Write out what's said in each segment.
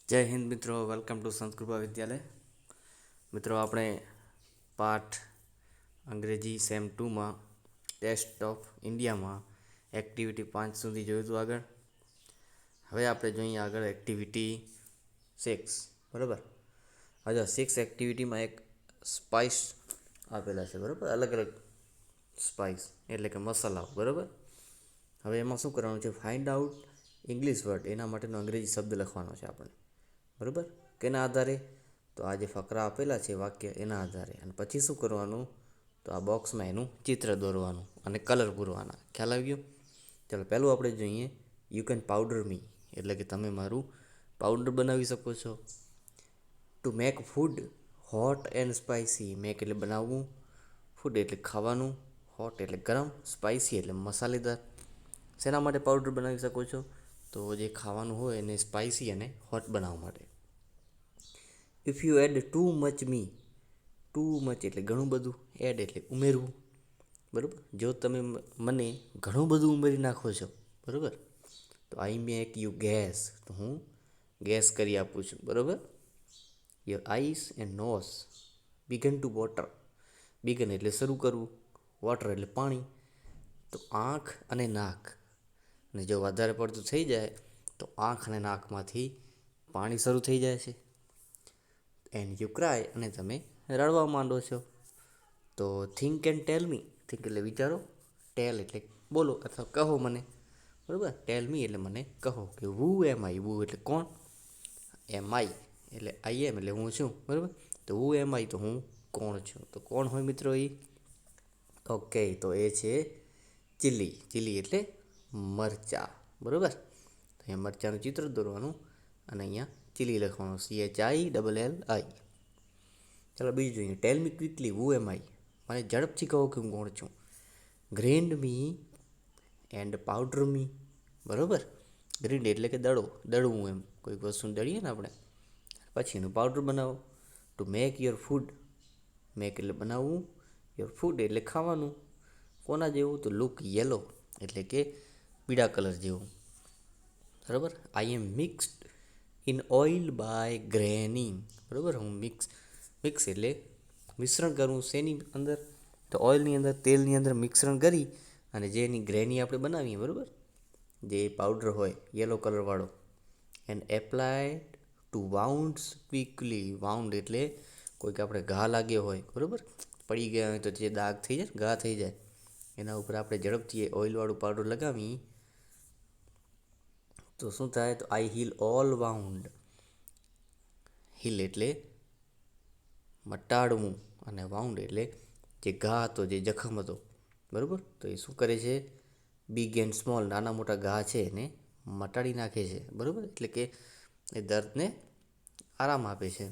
જય હિન્દ મિત્રો, welcome to સંસ્કૃપા વિદ્યાલય. મિત્રો, આપણે પાઠ અંગ્રેજી સેમ 2માં ટેસ્ટ ઓફ ઇન્ડિયામાં એક્ટિવિટી 5 સુધી જોયું હતું આગળ. હવે આપણે જોઈએ આગળ એક્ટિવિટી 6. બરાબર. હવે 6 એક્ટિવિટીમાં એક સ્પાઇસ આપેલા છે. બરાબર, અલગ અલગ સ્પાઇસ એટલે કે મસાલા. બરાબર. હવે એમાં શું કરવાનું છે? ફાઇન્ડ આઉટ ઇંગ્લિશ વર્ડ, એના માટેનો અંગ્રેજી શબ્દ લખવાનો છે આપણે. બરાબર. કેના આધારે? તો આ જે ફકરા આપેલા છે વાક્ય, એના આધારે. અને પછી શું કરવાનું? તો આ બોક્સમાં એનું ચિત્ર દોરવાનું અને કલર પૂરવાના. ખ્યાલ આવી ગયો? ચાલો, પહેલું આપણે જોઈએ યુ કેન પાવડર મી, એટલે કે તમે મારું પાવડર બનાવી શકો છો. To make food hot and spicy. Make એટલે બનાવવું, ફૂડ એટલે ખાવાનું, હોટ એટલે ગરમ, સ્પાઇસી એટલે મસાલેદાર. શેના માટે પાવડર બનાવી શકો છો? તો જે ખાવાનું હોય એને સ્પાઇસી અને હોટ બનાવવા માટે. If you add too much me, too much એટલે ઘણું બધું, એડ એટલે ઉમેરવું. બરાબર. જો તમે મને ઘણું બધું ઉમેરી નાખો છો, બરાબર, તો આઈ મેક યુ ગેસ, તો હું ગેસ કરી આપું છું. બરાબર. Your eyes and nose begin to water. Begin એટલે શરૂ કરવું, વોટર એટલે પાણી. તો આંખ અને નાક, અને જો વધારે પડતું થઈ જાય તો આંખ અને નાકમાંથી પાણી શરૂ થઈ જાય છે. એન્ડ યુ ક્રાય, અને તમે રડવા માંડો છો. તો think and tell me. Think એટલે વિચારો, ટેલ એટલે બોલો અથવા કહો મને. બરાબર. ટેલ મી એટલે મને કહો કે વુ એમ આઈ. વુ એટલે કોણ, એમ આઈ એટલે આઈ એમ એટલે હું છું. બરાબર. તો વુ એમ આઈ તો હું કોણ છું. તો કોણ હોય મિત્રો એ? ઓકે, તો એ છે ચીલી. ચીલી એટલે મરચા. બરાબર. તો અહીંયા મરચાંનું ચિત્ર દોરવાનું અને અહીંયા ચીલી લખવાનું, CHILLI. ચાલો બીજું જોઈએ. ટેલ મી ક્વિકલી વુ એમ આઈ. મને ઝડપથી કહો કે હું કોણ છું. ગ્રેન્ડ મી એન્ડ પાવડર મી. બરાબર. ગ્રીન્ડ એટલે કે દળવું, એમ કોઈક વસ્તુ દળીએ ને આપણે, પછી એનું પાવડર બનાવો. To make your food. Make એટલે બનાવવું, યોર ફૂડ એટલે ખાવાનું. કોના જેવું? તો લુક યેલો એટલે કે પીળા કલર જેવું. બરાબર. આઈ એમ મિક્સડ ઇન ઓઇલ બાય ગ્રેનિંગ. બરાબર. હું મિક્સ એટલે મિશ્રણ કરવું. શેની અંદર? તો ઓઇલની અંદર, તેલની અંદર મિશ્રણ કરી અને જે એની ગ્રેની આપણે બનાવીએ, બરાબર, જે પાવડર હોય યલો કલરવાળો, and applied to wounds quickly. Wound એટલે કોઈક આપણે ઘા લાગ્યો હોય, બરાબર, પડી ગયા હોય તો જે દાગ થઈ જાય, ઘા થઈ જાય, એના ઉપર આપણે ઝડપથી ઓઇલવાળું પાવડર લગાવી તો શું થાય? તો આઈ હીલ ઓલ વાઉન્ડ. હીલ એટલે મટાડવું અને વાઉન્ડ એટલે જે ઘા હતો, જે જખમ હતો. બરાબર. તો એ શું કરે છે? બિગ એન્ડ સ્મોલ, નાના મોટા ઘા છે એને મટાડી નાખે છે. બરાબર. એટલે કે એ દર્દને આરામ આપે છે.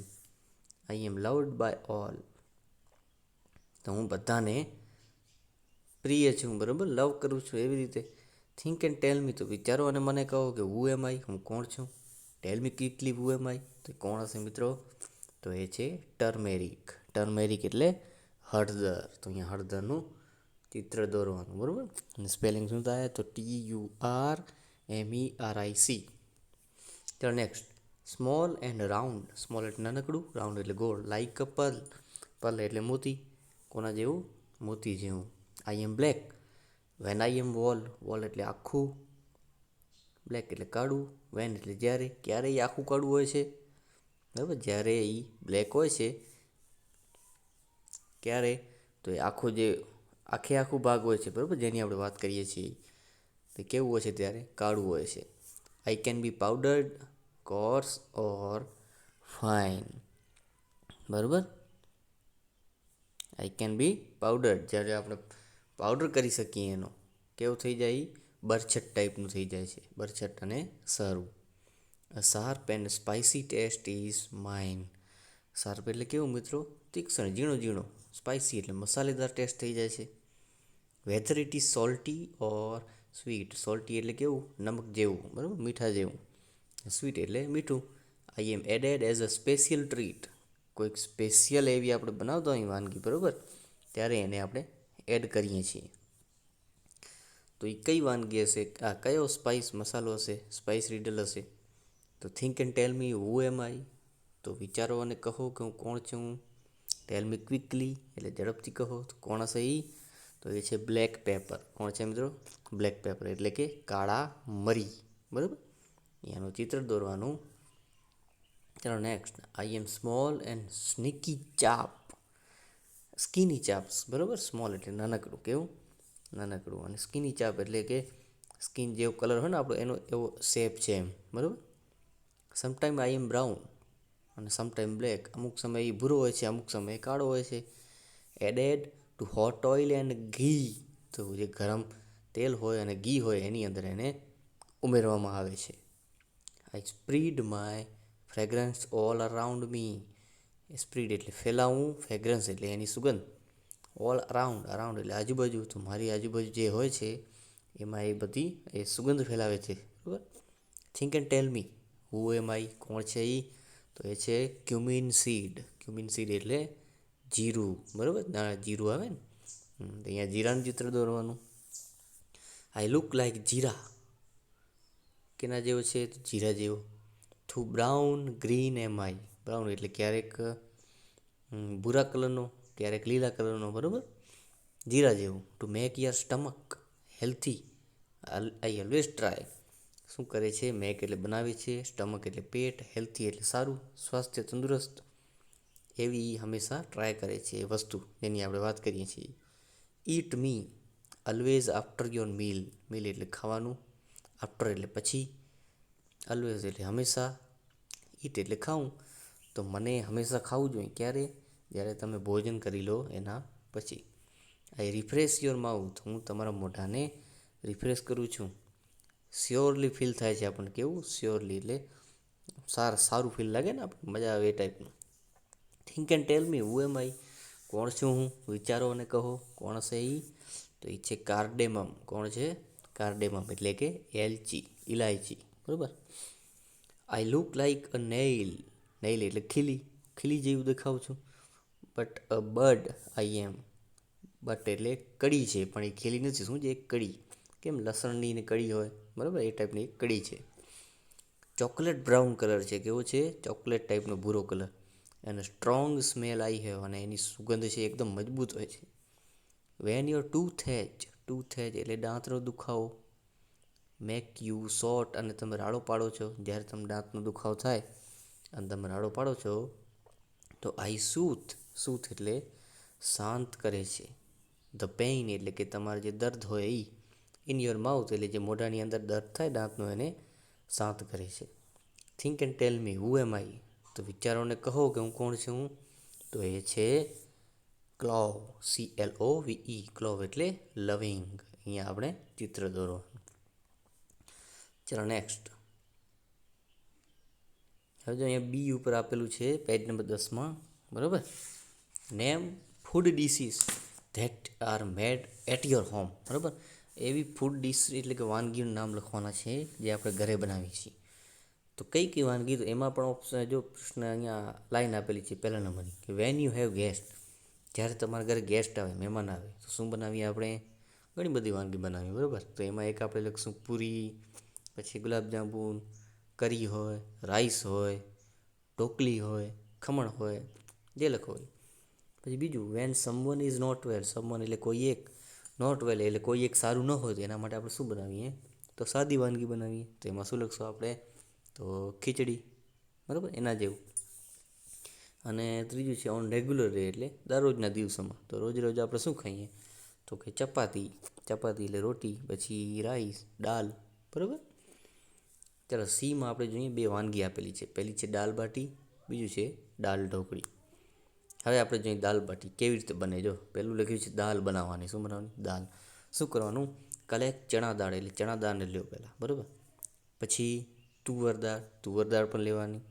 આઈ એમ લવડ બાય ઓલ. તો હું બધાને પ્રિય છું. બરાબર. લવ કરું છું એવી રીતે. થિંક એન્ડ ટેલ મી, તો વિચારો અને મને કહો કે વુ એમ આઈ, હું કોણ છું. ટેલ મી ક્વિકલી વુ એમ આઈ, તો કોણ હશે મિત્રો? તો એ છે ટર્મેરિક. ટર્મેરિક એટલે હળદર. તો અહીંયા હળદરનું ચિત્ર દોરવાનું. બરાબર. અને સ્પેલિંગ શું થાય? તો TURMERIC. ચાલો next. Small and round. Small એટલે નાનકડું, રાઉન્ડ એટલે ગોળ. લાઈક અ પર્લ. પર્લ એટલે મોતી. કોના જેવું? મોતી જેવું. I am black when I am whole. Whole એટલે આખું, બ્લેક એટલે કાળું, વેન એટલે જ્યારે. ક્યારે એ આખું કાળું હોય છે? બરાબર. જ્યારે એ બ્લેક હોય છે, ક્યારે? તો એ આખો જે આખું ભાગ હોય છે, બરાબર, જેની આપણે વાત કરીએ છીએ, તો કેવું હોય છે? ત્યારે કાળું હોય છે. I can be powdered, coarse or fine. બરાબર. આઈ કેન બી પાવડર્ડ, જ્યારે આપણે પાવડર કરી શકીએ એનો કેવું થઈ જાય? બરછટ ટાઈપનું થઈ જાય છે. બરછટ અને સારું. A sharp and spicy taste is mine. Sharp એટલે કેવું મિત્રો? તીક્ષ્ણ, ઝીણો ઝીણો. સ્પાઇસી એટલે મસાલેદાર ટેસ્ટ થઈ જાય છે. Weather it is salty or sweet. Salty એટલે કેવું? નમક જેવું, બરાબર, મીઠા જેવું. સ્વીટ એટલે મીઠું. I am added as a special treat. કોઈક સ્પેશિયલ એવી આપણે બનાવતા હોય વાનગી, બરાબર, ત્યારે એને આપણે એડ કરીએ છીએ. તો એ કઈ વાનગી હશે? આ કયો સ્પાઇસ મસાલો હશે? સ્પાઇસ રીડલ હશે. તો તો થિંક એન્ડ ટેલ મી હુ એમ આઈ, તો વિચારો અને કહો કે હું કોણ છું. ટેલ મી ક્વિકલી એટલે ઝડપથી કહો, તો કોણ હશે એ? તો એ છે બ્લેક પેપર. કોણ છે મિત્રો? બ્લેક પેપર એટલે કે કાળા મરી. બરાબર, એનું ચિત્ર દોરવાનું. ચાલો next. I am small and sneaky chap. Skinny ચાપ્સ, બરાબર. સ્મોલ એટલે નાનકડું, કેવું નાનકડું, અને સ્કીની ચાપ એટલે કે સ્કીન જેવો કલર હોય ને આપણો, એનો એવો શેપ છે એમ, બરાબર. સમટાઈમ આઈ એમ બ્રાઉન અને સમટાઈમ બ્લેક. અમુક સમય એ ભૂરો હોય છે, અમુક સમય કાળો હોય છે. Added to hot oil and ghee. તો જે ગરમ તેલ હોય અને ઘી હોય એની અંદર એને ઉમેરવામાં આવે છે. I spread my fragrance all around me. Spread એટલે ફેલાવવું, ફ્રેગ્રન્સ એટલે એની સુગંધ, ઓલ અરાઉન્ડ, અરાઉન્ડ એટલે આજુબાજુ. તો મારી આજુબાજુ જે હોય છે એમાં એ બધી એ સુગંધ ફેલાવે છે, બરાબર. થિંક એન્ડ ટેલ મી હુ એમ આઈ, કોણ છે એ? તો એ છે ક્યુમિન સીડ. ક્યુમિન સીડ એટલે જીરું, બરાબર. જીરું આવે ને, તો અહીંયા જીરાનું ચિત્ર દોરવાનું. આઈ લુક લાઈક જીરા. કેના જેવો છે? તો જીરા જેવો. થુ બ્રાઉન ગ્રીન એમ આઈ. બ્રાઉન એટલે ક્યારેક ભૂરા કલરનો, ક્યારેક લીલા કલરનો, બરાબર. જીરા જેવું. To make year stomach healthy I always try. શું કરે છે? મેક એટલે બનાવે છે, સ્ટમક એટલે પેટ, હેલ્થી એટલે સારું, સ્વાસ્થ્ય તંદુરસ્ત. એવી હંમેશા ટ્રાય કરે છે એ વસ્તુ જેની આપણે વાત કરીએ છીએ. Eat me always after your meal. Meal એટલે ખાવાનું, આફ્ટર એટલે પછી, ઓલવેઝ એટલે હંમેશા, ઈટ એટલે ખાવું. તો મને હંમેશા ખાવું જોઈએ. ક્યારે? જ્યારે તમે ભોજન કરી લો એના પછી. આઈ રિફ્રેશ યોર માઉથ. હું તમારા મોઢાને રિફ્રેશ કરું છું. સ્યોરલી ફીલ થાય છે આપણને, કેવું? સ્યોરલી એટલે સારું ફીલ લાગે ને, આપણે મજા આવે એ ટાઈપનું. થિંક એન્ડ ટેલ મી હુ એમ આઈ, કોણ છું હું? વિચારો અને કહો, કોણ હશે એ? તો એ છે કાર્ડેમમ. કોણ છે? કાર્ડેમમ એટલે કે એલચી, ઇલાયચી, બરાબર. I look like a nail. Nail એટલે ખીલી, ખીલી જેવું દેખાઉં છું. But a bird I am. But એટલે કડી છે, પણ એ ખીલી નથી. શું છે? એક કડી. કેમ લસણની ને કડી હોય, બરાબર, એ ટાઈપની એક કડી છે. ચોકલેટ બ્રાઉન કલર છે. કેવો છે? ચોકલેટ ટાઈપનો ભૂરો કલર. અને સ્ટ્રોંગ સ્મેલ આઈ હેવ, અને એની સુગંધ છે એકદમ મજબૂત હોય છે. Van your tooth H. Tooth H એટલે દાંતનો દુખાવો. મેક યુ શોર્ટ અને તમે રાડો પાડો છો. જ્યારે તમે દાંતનો દુખાવો થાય અને તમે રાડો પાડો છો તો આઈ સૂથ. સૂથ એટલે શાંત કરે છે. ધ પેઇન એટલે કે તમારે જે દર્દ હોય એ. ઇન યોર માઉથ એટલે જે મોઢાની અંદર દર્દ થાય દાંતનો, એને શાંત કરે છે. થિંક એન્ડ ટેલ મી હુ એમ આઈ, તો વિચારોને કહો કે હું કોણ છું. તો એ છે ક્લોવ. CLOVE. ક્લોવ એટલે લવિંગ. અહીંયા આપણે ચિત્ર દોરવાનું. ચલો નેક્સ્ટ. હવે જો અહીંયા બી ઉપર આપેલું છે પેજ નંબર 10માં, બરાબર. Name food dishes that are made at your home. બરાબર, એવી ફૂડ ડીશ એટલે કે વાનગીઓનું નામ લખવાના છે જે આપણે ઘરે બનાવીએ છીએ. તો કઈ કઈ વાનગી? તો એમાં પણ ઓપ્શન, જો પ્રશ્ન અહીંયા લાઈન આપેલી છે પહેલા નંબરની, કે વેન યુ હેવ ગેસ્ટ. જ્યારે તમારા ઘરે ગેસ્ટ આવે, મહેમાન આવે, તો શું બનાવીએ આપણે? ઘણી બધી વાનગી બનાવીએ, બરાબર. તો એમાં એક આપણે લખશું પૂરી, પછી ગુલાબજાંબુ, કરી હોય, રાઈસ હોય, ઢોકળી હોય, ખમણ હોય, જે લખો હોય. પછી બીજું, when someone is not well. Someone એટલે કોઈ એક, નોટ વેલ એટલે કોઈ એક સારું ન હોય, તો એના માટે આપણે શું બનાવીએ? તો સાદી વાનગી બનાવીએ. તો એમાં શું લખશું આપણે? તો ખીચડી, બરાબર, એના જેવું. અને ત્રીજું છે ઓન રેગ્યુલર ડે એટલે દરરોજના દિવસોમાં. તો રોજ રોજ આપણે શું ખાઈએ? તો કે ચપાતી. ચપાતી એટલે રોટી, પછી રાઈસ, દાલ, બરાબર. ચાલો સીમાં આપણે જોઈએ, બે વાનગી આપેલી છે. પહેલી છે દાલ બાટી, બીજું છે દાલ ઢોકળી. હવે આપણે જોઈએ દાલ બાટી કેવી રીતે બને. જો પહેલું લખ્યું છે દાલ બનાવવાની. શું બનાવવાની? દાલ. શું કરવાનું? કલેક્ટ ચણા દાળ એટલે ચણા દાળને લ્યો પહેલાં, બરાબર. પછી તુવર દાળ, તુવર દાળ પણ લેવાની.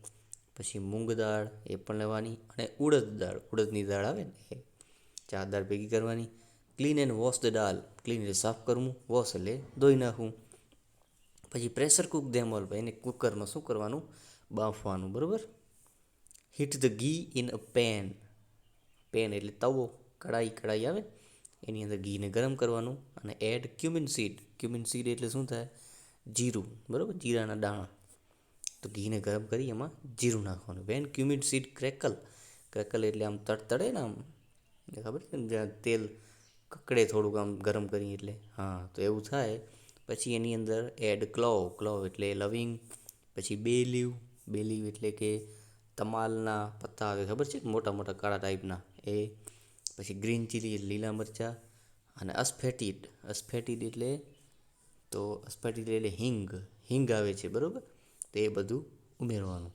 પછી મૂંગ દાળ એ પણ લેવાની. અને ઉડદ દાળ, ઉડદની દાળ આવે ને એ. 4 દાળ ભેગી કરવાની. Clean and wash the dal. Clean એટલે સાફ કરવું, વોશ એટલે ધોઈ નાખવું. પછી પ્રેશર કુક ધેમ ઓલ. એને કુકરમાં શું કરવાનું? બાફવાનું, બરાબર. હીટ ધ ઘી ઇન અ પેન. પેન એટલે તવો, કઢાઈ આવે, એની અંદર ઘીને ગરમ કરવાનું. અને add cumin seed. Cumin seed એટલે શું થાય? જીરું, બરાબર, જીરાના દાણા. તો ઘીને ગરમ કરી એમાં જીરું નાખવાનું. When cumin seed crackle, crackle એટલે આમ તડતડે ને આમ, ખબર છે ને, જ્યાં તેલ કકડે થોડુંક આમ ગરમ કરી એટલે, હા તો એવું થાય. પછી એની અંદર એડ ક્લોવ, ક્લોવ એટલે લવિંગ, પછી બે લીવ એટલે કે તમાલના પત્તા આવે, ખબર છે, મોટા મોટા કાળા ટાઈપના એ, પછી ગ્રીન ચીલી લીલા મરચાં, અને અસ્ફેટિડ એટલે, તો અસ્ફેટિડ એટલે હિંગ આવે છે, બરાબર. તો એ બધું ઉમેરવાનું.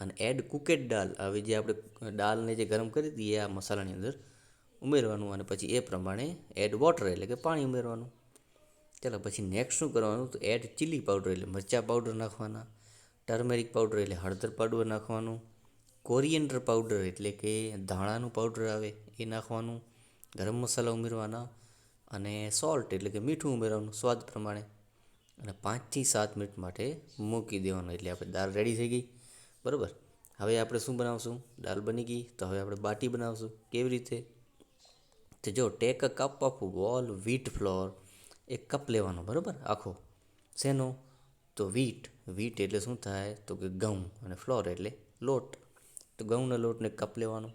અને એડ કુકેડ દાલ, હવે જે આપણે દાલને જે ગરમ કરી દઈએ આ મસાલાની અંદર ઉમેરવાનું. અને પછી એ પ્રમાણે એડ વોટર એટલે કે પાણી ઉમેરવાનું. ચાલો પછી નેક્સ્ટ શું કરવાનું, તો એડ ચીલી પાવડર એટલે મરચાં પાવડર નાખવાના, ટર્મેરિક પાવડર એટલે હળદર પાવડર નાખવાનું, કોરિએન્ડર પાવડર એટલે કે ધાણાનું પાવડર આવે એ નાખવાનું, ગરમ મસાલા ઉમેરવાના, અને સોલ્ટ એટલે કે મીઠું ઉમેરવાનું સ્વાદ પ્રમાણે, અને 5 થી 7 મિનિટ માટે મૂકી દેવાનું. એટલે આપણે દાળ રેડી થઈ ગઈ, બરાબર. હવે આપણે શું બનાવશું, દાળ બની ગઈ તો હવે આપણે બાટી બનાવશું. કેવી રીતે, તો જો take a cup of whole wheat floor, એક કપ લેવાનો, બરાબર, આખો. શેનો, તો વીટ એટલે શું થાય, તો કે ઘઉં, અને ફ્લોર એટલે લોટ. તો ઘઉંના લોટને કપ લેવાનો.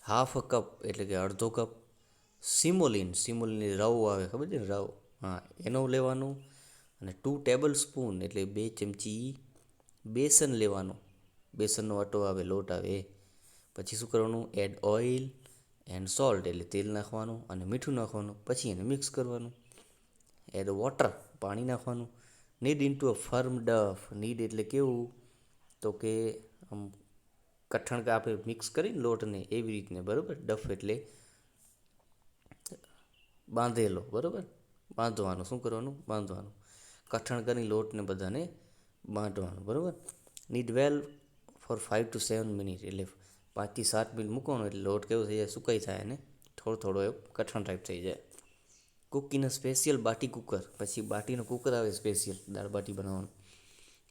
હાફ અ કપ એટલે કે અડધો કપ સિમોલિન રવ આવે, ખબર છે ને, રવ, હા, એનો લેવાનું. અને 2 ટેબલ સ્પૂન એટલે 2 ચમચી બેસન લેવાનું, બેસનનો આટો આવે, લોટ આવે એ. પછી શું કરવાનું, એડ ઓઇલ એન્ડ સોલ્ટ એટલે તેલ નાખવાનું, અને મીઠું નાખવાનું. પછી એને મિક્સ કરવાનું. એડ વોટર પાણી નાખવાનું. Knead into a firm dough, knead એટલે કેવું, તો કે આમ કઠણ કે આપણે મિક્સ કરીને લોટને એવી રીતને, બરાબર. ડફ એટલે બાંધેલો, બરાબર, બાંધવાનું. શું કરવાનું, બાંધવાનું. કઠણ કરી લોટને બધાને બાંધવાનું, બરાબર. Knead well for 5 to 7 minute એટલે 5 થી 7 મિનિટ મૂકવાનો, એટલે લોટ કેવો થઈ જાય, સુકાઈ થાય, અને થોડો એવો કઠણ ટાઈપ થઈ જાય. Cook in a special baati cooker, પછી બાટીનો કુકર આવે સ્પેશિયલ દાળ બાટી બનાવવાનું,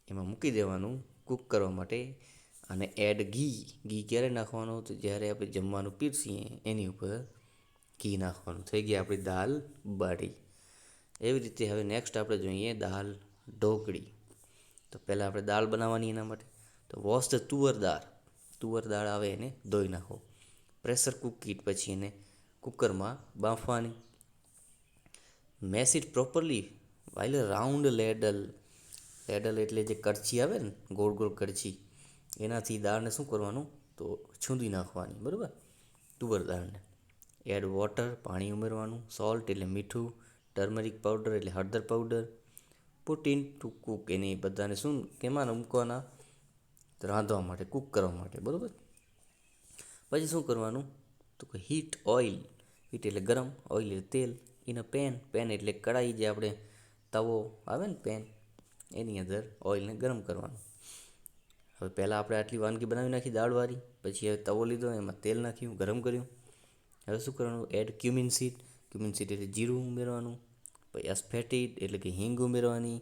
એમાં મૂકી દેવાનું કૂક કરવા માટે. અને એડ ઘી ક્યારે નાખવાનું, તો જ્યારે આપણે જમવાનું પીરસીએ એની ઉપર ઘી નાખવાનું. થઈ ગઈ આપણી દાલ બાટી. એવી રીતે હવે નેક્સ્ટ આપણે જોઈએ દાલ ઢોકળી. તો પહેલાં આપણે દાળ બનાવવાની, એના માટે તો વોશ ધ તુવર દાળ આવે એને ધોઈ નાખો. પ્રેશર કુક કીટ, પછી એને કુકરમાં બાફવાની. Mash it properly while round ladle એટલે જે કડછી આવે ને, ગોળ ગોળ કડછી, એનાથી દાળને શું કરવાનું, તો છૂંદી નાખવાની, બરાબર, તુવર દાળને. એડ વોટર પાણી ઉમેરવાનું, સોલ્ટ એટલે મીઠું, ટર્મરિક પાવડર એટલે હળદર powder, put in to cook એને બધાને શું કેમાં મૂકવાના, તો રાંધવા માટે, કૂક કરવા માટે, બરાબર. પછી શું કરવાનું, તો કે હીટ એટલે ગરમ, ઓઇલ એટલે તેલ, ઇન અ પેન એટલે કઢાઈ, જે આપણે તવો આવે ને પેન, એની અંદર ઓઇલને ગરમ કરવાનું. હવે પહેલાં આપણે આટલી વાનગી બનાવી નાખી દાળવાળી, પછી હવે તવો લીધો, એમાં તેલ નાખ્યું, ગરમ કર્યું. હવે શું કરવાનું, એડ ક્યુમિન સીડ એટલે જીરું ઉમેરવાનું. પછી અસ્ફેટિડ એટલે કે હિંગ ઉમેરવાની.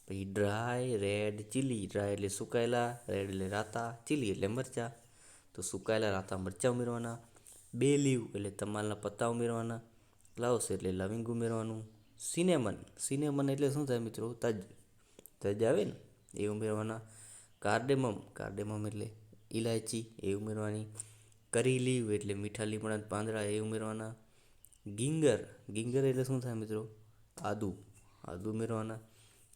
પછી ડ્રાય રેડ ચીલી, ડ્રાય એટલે સુકાયેલા, રેડ એટલે રાતા, ચીલી એટલે મરચાં, તો સુકાયેલા રાતા મરચાં ઉમેરવાના. બે લીવ એટલે તમાલના પત્તા ઉમેરવાના. ક્લાવ્સ એટલે લવિંગ ઉમેરવાનું. સિનેમન એટલે શું થાય મિત્રો, તજ આવે ને, એ ઉમેરવાના. કાર્ડેમમ એટલે ઇલાયચી, એ ઉમેરવાની. કરી લીવ એટલે મીઠા લીમડાના પાંદડા, એ ઉમેરવાના. ગિંગર એટલે શું થાય મિત્રો, આદુ ઉમેરવાના.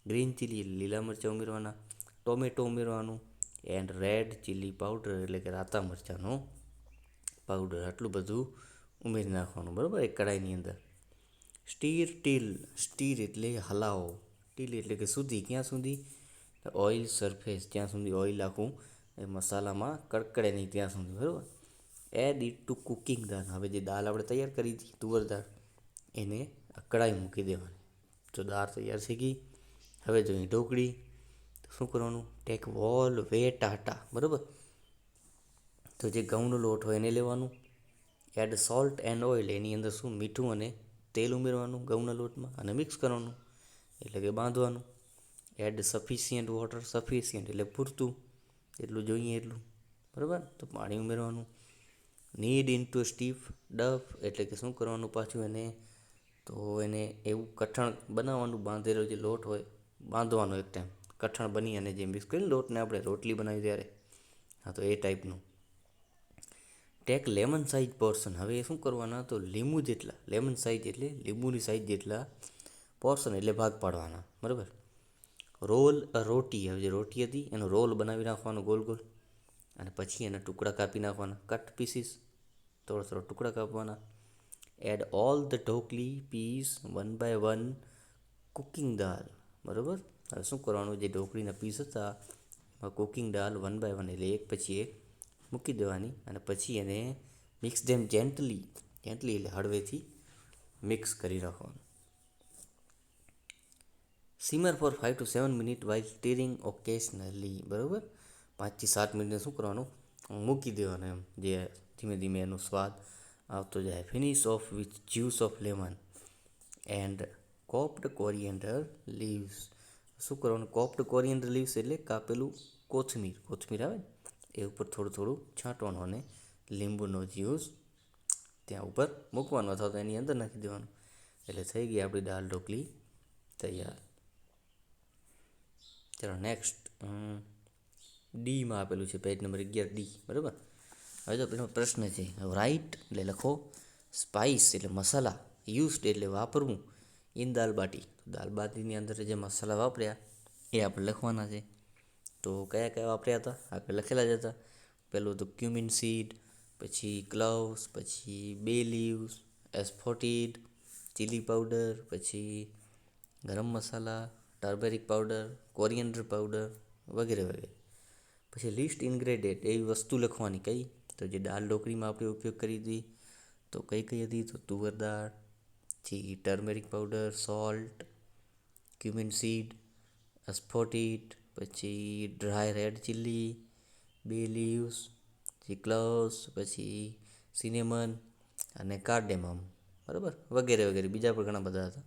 ગ્રીન ચીલી લીલા મરચાં ઉમેરવાના. ટોમેટો ઉમેરવાનું. એન્ડ રેડ ચીલી પાવડર એટલે કે રાતા મરચાંનો પાવડર. આટલું બધું ઉમેરી નાખવાનું, બરાબર, એક કઢાઈની અંદર. સ્ટીર એટલે હલાવો. ટીલ એટલે કે સુધી, ક્યાં સુધી, ઓઇલ સરફેસ, જ્યાં સુધી ઓઇલ આખું એ મસાલામાં કડકડે નહીં ત્યાં સુધી, બરાબર. એડ ઇટ ટુ કુકિંગ દાળ, હવે જે દાળ આપણે તૈયાર કરી હતી તુવર દાળ, એને કઢાઈ મૂકી દેવાની. તો દાળ તૈયાર થઈ ગઈ. હવે જોઈએ ઢોકળી. તો શું કરવાનું, ટેક વોલ વેટ આટા, બરાબર. તો જે ઘઉંનો લોટ હોય એને લેવાનું. એડ સોલ્ટ એન્ડ ઓઇલ, એની અંદર શું મીઠું અને તેલ ઉમેરવાનું ઘઉંના લોટમાં, અને મિક્સ કરવાનું એટલે કે બાંધવાનું. એડ સફિશિયન્ટ વોટર, સફિશિયન્ટ એટલે પૂરતું, એટલું જોઈએ એટલું, બરાબર. તો પાણી ઉમેરવાનું. નીડ ઇન્ટુ સ્ટીફ ડફ એટલે કે શું કરવાનું પાછું એને, તો એને એવું કઠણ બનાવવાનું, બાંધેલો જે લોટ હોય બાંધવાનો એક ટાઈમ, કઠણ બની અને જે મિક્સ કરીને લોટને આપણે રોટલી બનાવી ત્યારે, હા તો એ ટાઈપનું. Take lemon size portion. હવે શું કરવાના, તો લીંબુ જેટલા, લેમન સાઇઝ એટલે લીંબુની સાઇઝ જેટલા પોર્શન એટલે ભાગ પાડવાના, બરાબર. રોલ અ રોટી. હવે જે રોટી હતી એનો રોલ બનાવી નાખવાનો ગોલ ગોલ, અને પછી એના ટુકડા કાપી નાખવાના, કટ પીસીસ, થોડા થોડા ટુકડા કાપવાના. Add all the dhokli piece one by one cooking dal, બરાબર. હવે શું કરવાનું, જે ઢોકળીના પીસ હતા એમાં cooking dal one by one એટલે એક પછી એક મૂકી દેવાની, અને પછી એને મિક્સ ધેમ જેન્ટલી, જેન્ટલી એટલે હળવેથી મિક્સ કરી રાખવાનું. Simmer for 5 to 7 minute while stirring occasionally, બરાબર. 5 થી 7 મિનિટને શું કરવાનું, મૂકી દેવાનું, એમ જે ધીમે ધીમે એનો સ્વાદ આવતો જાય. Finish off with juice of lemon and chopped coriander leaves. શું કરવાનું, કોપ્ડ કોરિએન્ડર લીવ્સ એટલે કાપેલું કોથમીર, કોથમીર આવે એ ઉપર થોડું થોડું છાંટવાનું, અને લીંબુનો જ્યુસ ત્યાં ઉપર મૂકવાનો અથવા તો એની અંદર નાખી દેવાનું. એટલે થઈ ગઈ આપણી દાલ ઢોકળી તૈયાર. ચાલો નેક્સ્ટ ડીમાં આપેલું છે, પેજ નંબર 11D, બરાબર. હવે તો પેલો પ્રશ્ન છે, રાઇટ એટલે લખો, સ્પાઇસ એટલે મસાલા, યુઝડ એટલે વાપરવું, ઇન દાલ બાટી. દાલ બાટીની અંદર જે મસાલા વાપર્યા એ આપણે લખવાના છે. તો કયા કયા વાપર્યા હતા આપણે લખેલા જ હતા. પેલું તો ક્યુમિન સીડ, પછી ક્લવ્સ, પછી બે લીવ્સ, એસ્ફોટીડ, ચીલી પાવડર, પછી ગરમ મસાલા, ટર્મેરિક પાવડર, કોરિએન્ડર પાવડર વગેરે વગેરે. પછી લિસ્ટ ઇન્ગ્રેડિયન્ટ એવી વસ્તુ લખવાની, કઈ તો જે દાળ ઢોકળીમાં આપણે ઉપયોગ કરી હતી તો કઈ કઈ હતી, તો તુવર દાળ, પછી turmeric powder, salt, cumin seed, asafoetida, પછી dry red chilli, bay leaves, પછી ક્લવ્સ, પછી સિનેમન અને કાર્ડેમમ, બરાબર, વગેરે વગેરે બીજા પણ ઘણા બધા હતા.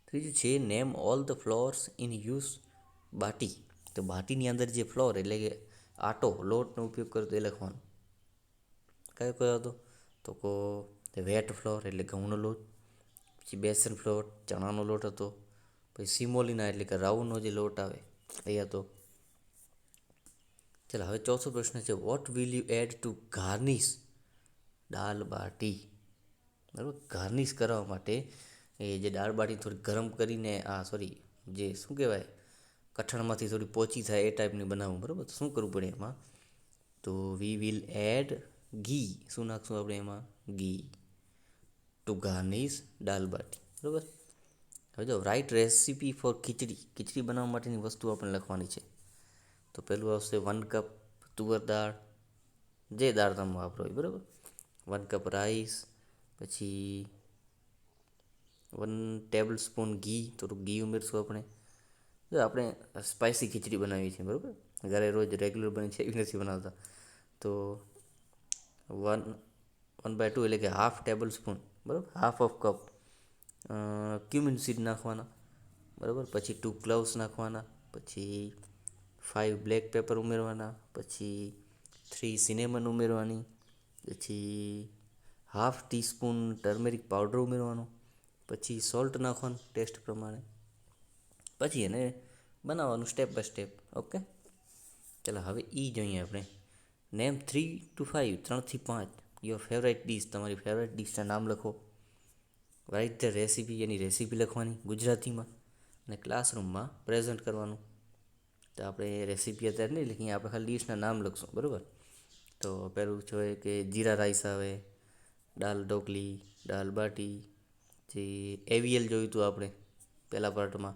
ત્રીજું છે name all the flours in use bati. તો બાટીની અંદર જે ફ્લોર એટલે કે આટો લોટનો ઉપયોગ કરતો એ લખવાનો. કયો કયો હતો, તો કો વેટ ફ્લોર એટલે ઘઉંનો લોટ, પછી બેસન ફ્લોર ચણાનો લોટ હતો, પછી સિમોલિના એટલે કે રાઉનો જે લોટ આવે એ હતો. ચાલો હવે ચોથો પ્રશ્ન છે, what will you add to garnish dal bati. બરાબર, ગાર્નિશ કરવા માટે એ જે દાળ બાટી થોડી ગરમ કરીને જે શું કહેવાય કઠણમાંથી થોડી પોચી થાય એ ટાઈપની બનાવવું, બરાબર. તો શું કરવું પડે એમાં, તો વી વિલ એડ ઘી. શું નાખશું આપણે એમાં, ઘી, ટુ ગાર્નિશ દાલ બાટી, બરાબર. હવે જો રાઇટ રેસીપી ફોર ખીચડી. ખીચડી બનાવવા માટેની વસ્તુ આપણે લખવાની છે. તો પહેલું આવશે 1 કપ તુવર દાળ, જે દાળ તમે વાપરો હોય, બરાબર. 1 કપ રાઈસ, પછી 1 ટેબલ સ્પૂન ઘી, થોડુંક ઘી ઉમેરશું આપણે. જો આપણે સ્પાઇસી ખીચડી બનાવીએ છીએ, બરાબર, ઘરે રોજ રેગ્યુલર બને છે એવી નથી બનાવતા. તો 1/2 એટલે કે હાફ ટેબલ સ્પૂન, બરાબર, half of cup cumin seed નાખવાના, બરાબર. પછી 2 ક્લવ્સ નાખવાના, પછી 5 બ્લેક પેપર ઉમેરવાના, પછી 3 સિનેમન ઉમેરવાની, પછી હાફ ટીસ્પૂન ટર્મેરિક પાવડર ઉમેરવાનો, પછી સોલ્ટ નાખવાનું ટેસ્ટ પ્રમાણે. પછી એને બનાવવાનું સ્ટેપ બાય સ્ટેપ. ઓકે, ચાલો હવે જોઈએ આપણે. નેમ 3 to 5, 3 થી 5 યોર ફેવરાઇટ ડીશ. તમારી ફેવરાઇટ ડીશના નામ લખો. Write the recipe, any recipe લખવાની ગુજરાતીમાં, અને ક્લાસરૂમમાં પ્રેઝન્ટ કરવાનું. તો આપણે રેસીપી અત્યારે નહીં લખીએ, આપણે ખાલી ડીશના નામ લખશું, બરાબર. તો પહેલું છે કે જીરા રાઈસ આવે, દાલ ઢોકલી, દાલ બાટી, જે એવિયલ જોયું હતું આપણે પહેલા પાર્ટમાં,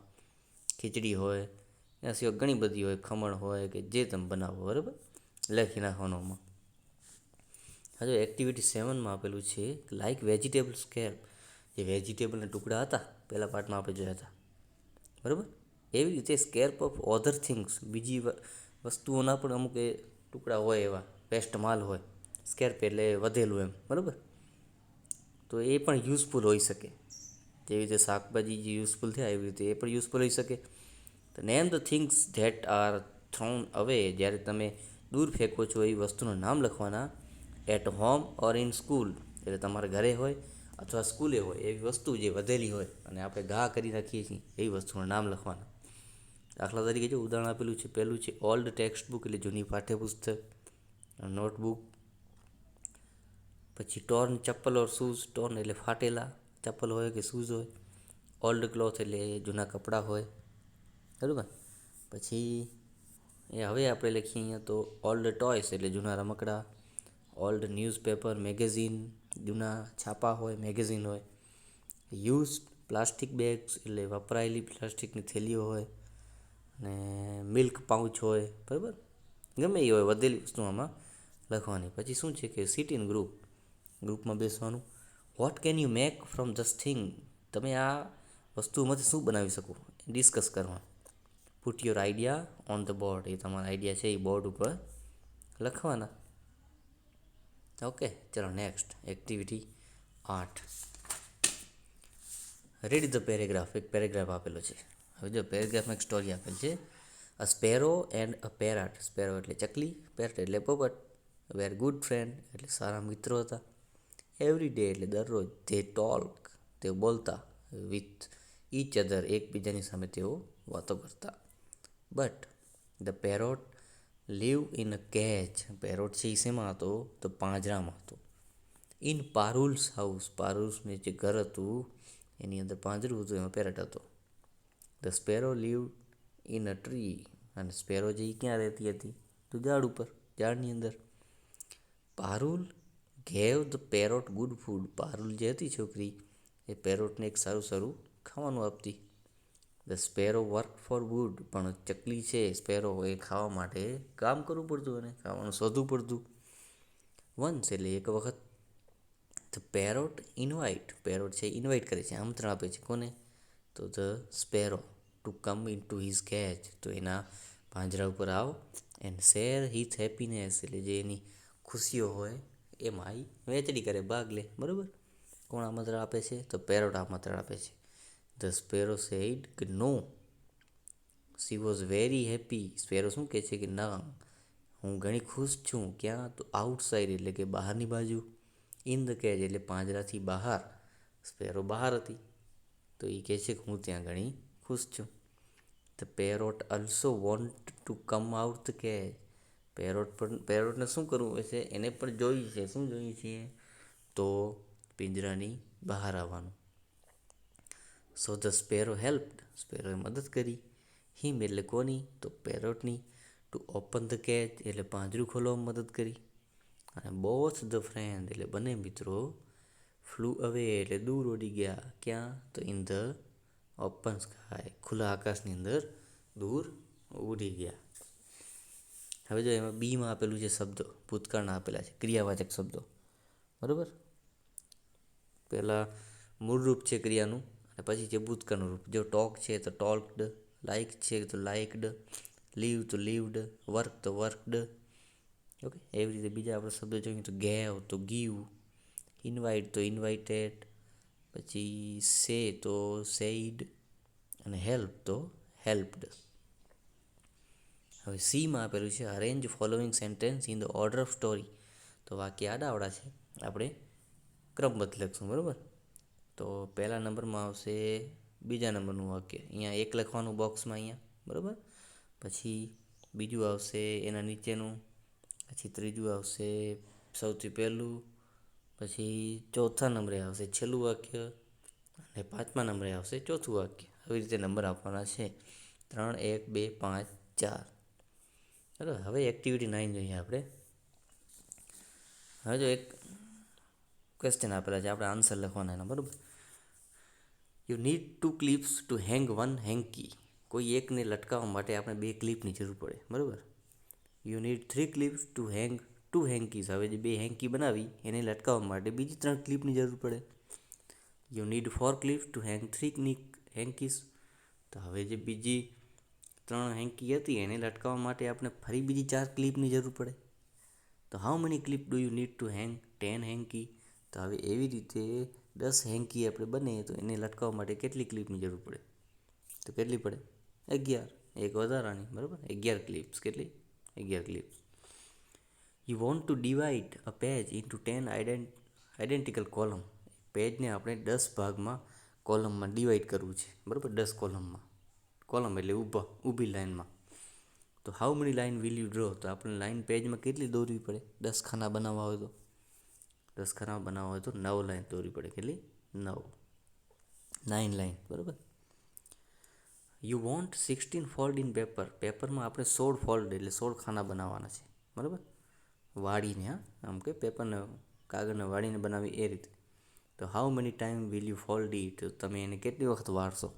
ખીચડી હોય, એના સિવાય ઘણી બધી હોય, ખમણ હોય, કે જે તમે બનાવો, બરાબર, લખી નાખવાનું આમાં. હવે એક્ટિવિટી 7માં આપેલું છે લાઇક વેજીટેબલ સ્કેપ. જે વેજીટેબલના ટુકડા હતા પહેલા પાર્ટમાં આપણે જોયા હતા, બરાબર, એવી રીતે સ્કેર્પ ઓફ ઓધર થિંગ્સ, બીજી વસ્તુઓના પણ અમુક એ ટુકડા હોય, એવા વેસ્ટ માલ હોય, સ્કેર્પ એટલે વધેલું એમ, બરાબર. તો એ પણ યુઝફુલ હોઈ શકે, જેવી રીતે શાકભાજી જે યુઝફુલ થયા એવી રીતે એ પણ યુઝફુલ હોઈ શકે. તો name the things that are thrown અવે. જ્યારે તમે દૂર ફેંકો છો એવી વસ્તુનું નામ લખવાના. At home or in school, એટલે તમારા ઘરે હોય અથવા સ્કૂલે હોય એવી વસ્તુ જે વધેલી હોય અને આપણે ઘા કરી નાખીએ છીએ એવી વસ્તુનું નામ લખવાના. દાખલા તરીકે જો ઉદાહરણ આપેલું છે, પહેલું છે ઓલ્ડ ટેક્સ્ટ બુક એટલે જૂની પાઠ્યપુસ્તક, નોટબુક. પછી ટોર્ન ચપ્પલ ઓર શૂઝ, ટોર્ન એટલે ફાટેલા ચપ્પલ હોય કે શૂઝ હોય. ઓલ્ડ ક્લોથ એટલે જૂના કપડાં હોય, બરાબર. પછી હવે આપણે લખીએ અહીંયા તો ઓલ્ડ ટોયસ એટલે જૂના રમકડા, ઓલ્ડ ન્યૂઝપેપર મેગેઝિન જૂના છાપા હોય, મેગેઝિન હોય. યુઝ પ્લાસ્ટિક બેગ્સ એટલે વપરાયેલી પ્લાસ્ટિકની થેલીઓ હોય, અને મિલ્ક પાઉચ હોય, બરાબર. ગમે એ હોય, વધેલી વસ્તુ આમાં લખવાની. પછી શું છે કે સિટ ઇન ગ્રુપમાં બેસવાનું. What can you make from this thing, તમે આ વસ્તુમાંથી શું બનાવી શકો, ડિસ્કસ કરવાનું. Put your idea on the board, એ તમારા આઈડિયા છે એ બોર્ડ ઉપર લખવાના. ઓકે, ચલો next activity 8. Read the paragraph, એક પેરેગ્રાફ આપેલો છે. હવે જો પેરેગ્રાફમાં એક સ્ટોરી આપેલ છે. A sparrow and a parrot, sparrow એટલે ચકલી, પેરટ એટલે પોપટ, વેર ગુડ ફ્રેન્ડ એટલે સારા મિત્રો હતા. એવરી ડે એટલે દરરોજ, ધે ટોક તેઓ બોલતા, વિથ ઈચ અધર એકબીજાની સામે તેઓ વાતો કરતા. But the parrot live in a cage, parrot છે એ શેમાં હતો તો પાંજરામાં હતો. ઇન પારુલ્સ હાઉસ, પારુલ્સનું જે ઘર હતું એની અંદર પાંજરું હતું, એમાં પેરટ હતો. The sparrow live in a tree, અને સ્પેરો જે ક્યાં રહેતી હતી તો ઝાડ ઉપર, ઝાડની અંદર. Parul gave the parrot good food, Parul જે હતી છોકરી એ પેરોટને એક સારું સારું ખાવાનું આપતી. The sparrow work for wood, પણ ચકલી છે સ્પેરો એ ખાવા માટે કામ કરવું પડતું, અને ખાવાનું શોધવું પડતું. વન્સ એટલે એક વખત, ધ પેરોટ ઇન્વાઇટ, પેરોટ છે ઇન્વાઇટ કરે છે, આમંત્રણ આપે છે. કોને તો the sparrow to come in to his cage, તો એના પાંજરા ઉપર આવો. એન્ડ શેર હિઝ હેપીનેસ એટલે જે એની ખુશીઓ હોય એમાં એ વહેંચણી કરે, ભાગ લે, બરાબર. કોણ આમંત્રણ આપે છે તો પેરોટ આમંત્રણ આપે છે. ધ સ્પેરો સેડ કે no, she was very happy, sparrow શું કહે છે કે ના, હું ઘણી ખુશ છું. ક્યાં તો આઉટસાઇડ એટલે કે બહારની બાજુ. ઇન ધ કેજ એટલે પાંજરાથી બહાર, સ્પેરો બહાર હતી તો એ કહે છે કે હું ત્યાં ઘણી ખુશ છું. The parrot also want to come out the cage, પેરોટને શું કરવું હોય છે, એને પણ જોઈએ છે, શું જોઈએ છે તો પિંજરાની બહાર આવવાનું. સો ધ સ્પેરો હેલ્પ્ડ, સ્પેરોએ મદદ કરી. હિમ એટલે કોની તો પેરોટની. ટુ ઓપન ધ કેચ એટલે પાંજરું ખોલવામાં મદદ કરી. અને બોથ ધ ફ્રેન્ડ એટલે બંને મિત્રો ફ્લુ અવે એટલે દૂર ઉડી ગયા. ક્યાં તો ઇન ધ ઓપન સ્કાય, ખુલ્લા આકાશની અંદર દૂર ઉડી ગયા. હવે જો એમાં બીમાં આપેલું છે શબ્દો, ભૂતકાળના આપેલા છે ક્રિયાવાચક શબ્દો, બરાબર. પહેલાં મૂળ રૂપ છે ક્રિયાનું, અને પછી છે ભૂતકાળનું રૂપ. જો ટોક છે તો ટોલ્કડ, લાઇક છે તો લાઇકડ, લીવ તો લીવડ, વર્ક તો વર્કડ. ઓકે, એવી રીતે બીજા આપણે શબ્દો જોઈએ તો ગેવ તો ગીવ, ઇન્વાઇટ તો ઇન્વાઇટેડ, પછી સે તો સેઇડ, અને હેલ્પ તો હેલ્પડ. હવે સીમાં આપેલું છે arrange following sentence in the order of story, તો વાક્ય આડાવડા છે, આપણે ક્રમબદ્ધ લખશું, બરાબર. તો પહેલા નંબરમાં આવશે બીજા નંબરનું વાક્ય, અહીંયા એક લખવાનું બોક્સમાં અહીંયા, બરાબર. પછી બીજું આવશે એના નીચેનું, પછી ત્રીજું આવશે સૌથી પહેલું, પછી ચોથા નંબરે આવશે છેલ્લું વાક્ય, અને પાંચમા નંબરે આવશે ચોથું વાક્ય. આવી રીતે નંબર આપવાના છે 3, 1, 2, 5, 4. બરાબર. હવે એક્ટિવિટી 9 જોઈએ આપણે. હવે જો એક ક્વેશ્ચન આપેલા છે, આપણે આન્સર લખવાના એના, બરાબર. You need 2 clips two hang 1 hanky, કોઈ એકને લટકાવવા માટે આપણે 2 ક્લિપની જરૂર પડે, બરાબર. યુ નીડ 3 ક્લિપ્સ ટુ હેંગ 2 હેન્કીસ, હવે જે 2 હેન્કી બનાવી એને લટકાવવા માટે બીજી 3 ક્લિપની જરૂર પડે. યુ નીડ 4 ક્લિપ્સ ટુ હેંગ 3 હેન્કીસ, તો હવે જે બીજી 3 હેન્કી હતી એને લટકાવવા માટે આપણે ફરી બીજી 4 ક્લિપની જરૂર પડે. તો how many clip do you need to hang 10 hanky, તો હવે એવી રીતે 10 હેન્કી આપણે બને તો એને લટકાવવા માટે કેટલી ક્લિપની જરૂર પડે, તો કેટલી પડે 11, એક વધારાની, બરાબર. 11 ક્લિપ્સ, કેટલી 11 clips. You want to divide a page into 10 identical column, પેજને આપણે 10 ભાગમાં કોલમમાં ડિવાઈડ કરવું છે, બરાબર, 10 કોલમમાં. કોલમ એટલે ઊભી લાઇનમાં. તો how money line will you draw? તો આપણે લાઇન પેજમાં કેટલી દોરવી પડે? 10 ખાના બનાવવા હોય તો 10 ખાના બનાવવા હોય તો 9 લાઇન દોરવી પડે. કેટલી? 9 લાઇન, બરાબર. You want 16 fold in paper. પેપરમાં આપણે 16 ફોલ્ડ એટલે 16 ખાના બનાવવાના છે, બરાબર. વાળીને, હા, આમ કે પેપરને કાગળને વાળીને બનાવી એ રીતે. તો how money time will you fold it? તો તમે એને કેટલી વખત વાળશો?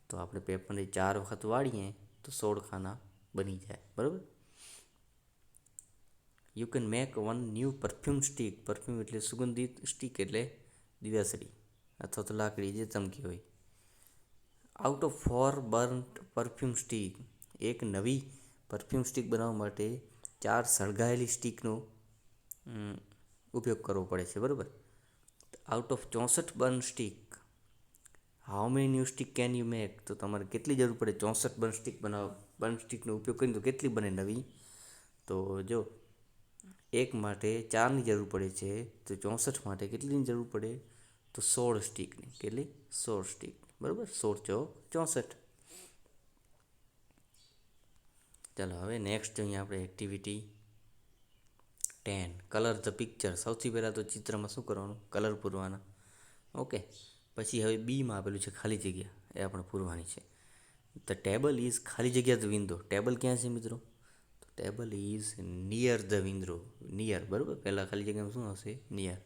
તો આપણે પેપરને 4 વખત વાળીએ તો 16 ખાના બની જાય, બરાબર. You can make one new perfume stick. Perfume એટલે સુગંધિત, સ્ટીક એટલે દિવાસળી અથવા તો લાકડી જે ચમકી હોય. Out of 4 બર્ન્ટ perfume stick. એક નવી પરફ્યુમ સ્ટીક બનાવવા માટે 4 સળગાયેલી સ્ટીકનો ઉપયોગ કરવો પડે છે, બરાબર. Out of 64 burn stick how many new stick can you make? તો તમારે કેટલી જરૂર પડે 64 બર્ન સ્ટીક બર્ન સ્ટીકનો ઉપયોગ કરીને? તો કેટલી બને નવી? તો જો એક માટે 4ની જરૂર પડે છે, તો 64 માટે કેટલીની જરૂર પડે? તો 16 સ્ટીકની. કેટલી? 16 સ્ટીક, બરાબર. 16 × 64. ચાલો હવે નેક્સ્ટ જોઈએ આપણે એક્ટિવિટી 10, કલર ધ પિક્ચર. સૌથી પહેલાં તો ચિત્રમાં શું કરવાનું? કલર પૂરવાના. ઓકે. પછી હવે બીમાં આપેલું છે ખાલી જગ્યા, એ આપણે પૂરવાની છે. ધ ટેબલ ઇઝ ખાલી જગ્યા ધ વિન્ડો. ટેબલ ક્યાં છે મિત્રો? તો table is near the window. Near, બરાબર. પહેલાં ખાલી જગ્યામાં શું હશે? નિયર.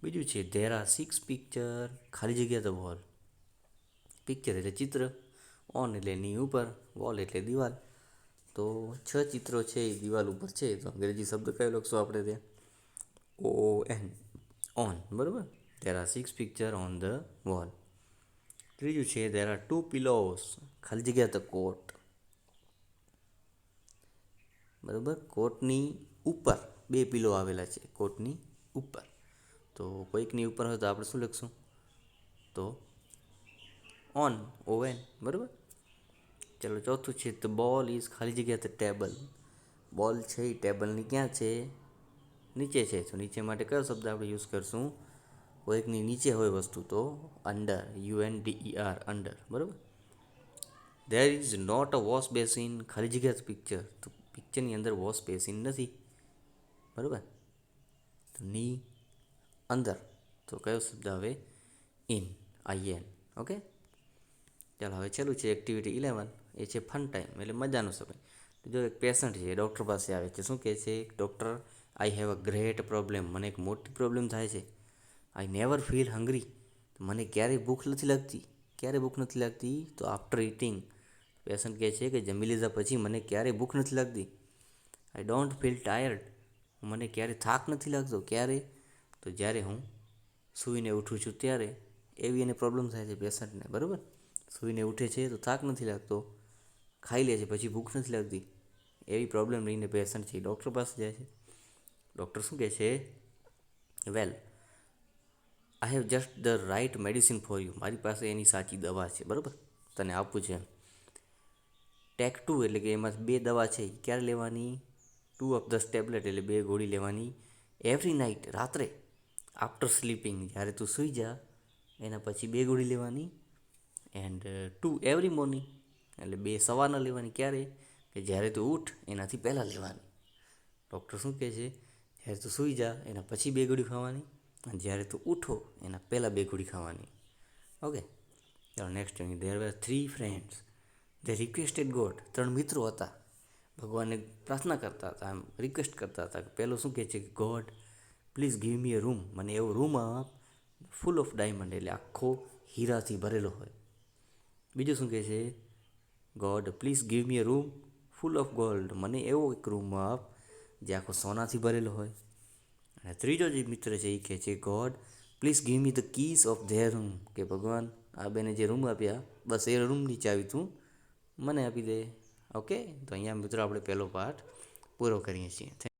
બીજું છે ધેર આર 6 પિક્ચર ખાલી જગ્યા ધ વોલ. પિક્ચર એટલે ચિત્ર, ઓન એટલે એની ઉપર, વોલ એટલે દિવાલ. તો 6 ચિત્રો છે એ દિવાલ ઉપર છે. તો અંગ્રેજી શબ્દ કયો લખશું આપણે ત્યાં? ON, ઓન, બરાબર. There are 6 picture on the wall. ત્રીજું છે ધેર આર 2 પિલોસ ખાલી જગ્યા ધ કોટ. બરાબર. કોટની ઉપર 2 પિલો આવેલા છે, કોટની ઉપર. તો કોઈકની ઉપર હોય તો આપણે શું લખશું? તો ON, બરાબર. ચાલો ચોથું છે ધ બોલ ઇઝ ખાલી જગ્યા ધ ટેબલ. બોલ છે એ ટેબલની ક્યાં છે? નીચે છે. તો નીચે માટે કયો શબ્દ આપણે યુઝ કરશું? કોઈકની નીચે હોય વસ્તુ તો અંડર, UNDER, અંડર, બરાબર. There is not a wash basin ખાલી જગ્યા પિક્ચર. તો પિક્ચરની અંદર વોશ બેસિન નથી, બરાબર. તો ની અંદર તો કયો શબ્દ આવે? IN. ઓકે. ચાલો હવે છેલ્લું છે એક્ટિવિટી 11, એ છે ફન ટાઈમ એટલે મજાનો સમય. જો એક પેશન્ટ છે, ડૉક્ટર પાસે આવે છે. શું કહે છે? Doctor, I have a great problem. મને એક મોટી પ્રોબ્લેમ થાય છે. I never feel hungry. મને ક્યારેય ભૂખ નથી લાગતી. ક્યારે ભૂખ નથી લાગતી? તો આફ્ટર ઇટિંગ. પેશન્ટ કહે છે કે જમી લીધા પછી મને ક્યારેય ભૂખ નથી લાગતી. I don't feel tired. મને ક્યારેય થાક નથી લાગતો. ક્યારે? તો જ્યારે હું સૂઈને ઉઠું છું ત્યારે. એવી એને પ્રોબ્લેમ થાય છે પેશન્ટને, બરાબર. સૂઈને ઉઠે છે તો થાક નથી લાગતો, ખાઈ લે છે પછી ભૂખ નથી લાગતી. એવી પ્રોબ્લેમ લઈને પેશન્ટ છે ડૉક્ટર પાસે જાય છે. ડૉક્ટર શું કહે છે? Well, I have just the right medicine for you. મારી પાસે એની સાચી દવા છે, બરાબર, તને આપવું છે. ટેક 2 એટલે કે એમાં 2 દવા છે. ક્યારે લેવાની? 2 ઓફ ધ ટેબ્લેટ એટલે 2 ગોળી લેવાની એવરી નાઇટ, રાત્રે. આફ્ટર સ્લીપિંગ, જ્યારે તું સૂઈ જા એના પછી 2 ગોળી લેવાની. એન્ડ 2 એવરી મોર્નિંગ એટલે 2 સવારના લેવાની. ક્યારે? કે જ્યારે તું ઉઠ એનાથી પહેલાં લેવાની. ડૉક્ટર શું કહે છે? જ્યારે તું સૂઈ જા એના પછી 2 ગોળી ખાવાની, અને જ્યારે તું ઉઠો એના પહેલાં 2 ગોળી ખાવાની. ઓકે. ચાલો નેક્સ્ટ જોઈએ. There were 3 friends. They requested God. 3 મિત્રો હતા, ભગવાનને પ્રાર્થના કરતા હતા, એમ રિક્વેસ્ટ કરતા હતા. પહેલો શું કહે છે કે God please give me a room. મને એવો રૂમ આપ ફૂલ ઓફ ડાયમંડ એટલે આખો હીરાથી ભરેલો હોય. બીજું શું કહે છે? God please give me a room full of gold. મને એવો એક રૂમ આપ જે આખો સોનાથી ભરેલો હોય. અને ત્રીજો જે મિત્ર છે એ કહે છે God please give me the keys of their room. કે ભગવાન આ બેને જે રૂમ આપ્યા બસ એ રૂમની ચાવી તું મને આપી દે. ઓકે. તો અહીંયા મિત્રો આપણે પહેલો પાઠ પૂરો કરીએ છીએ.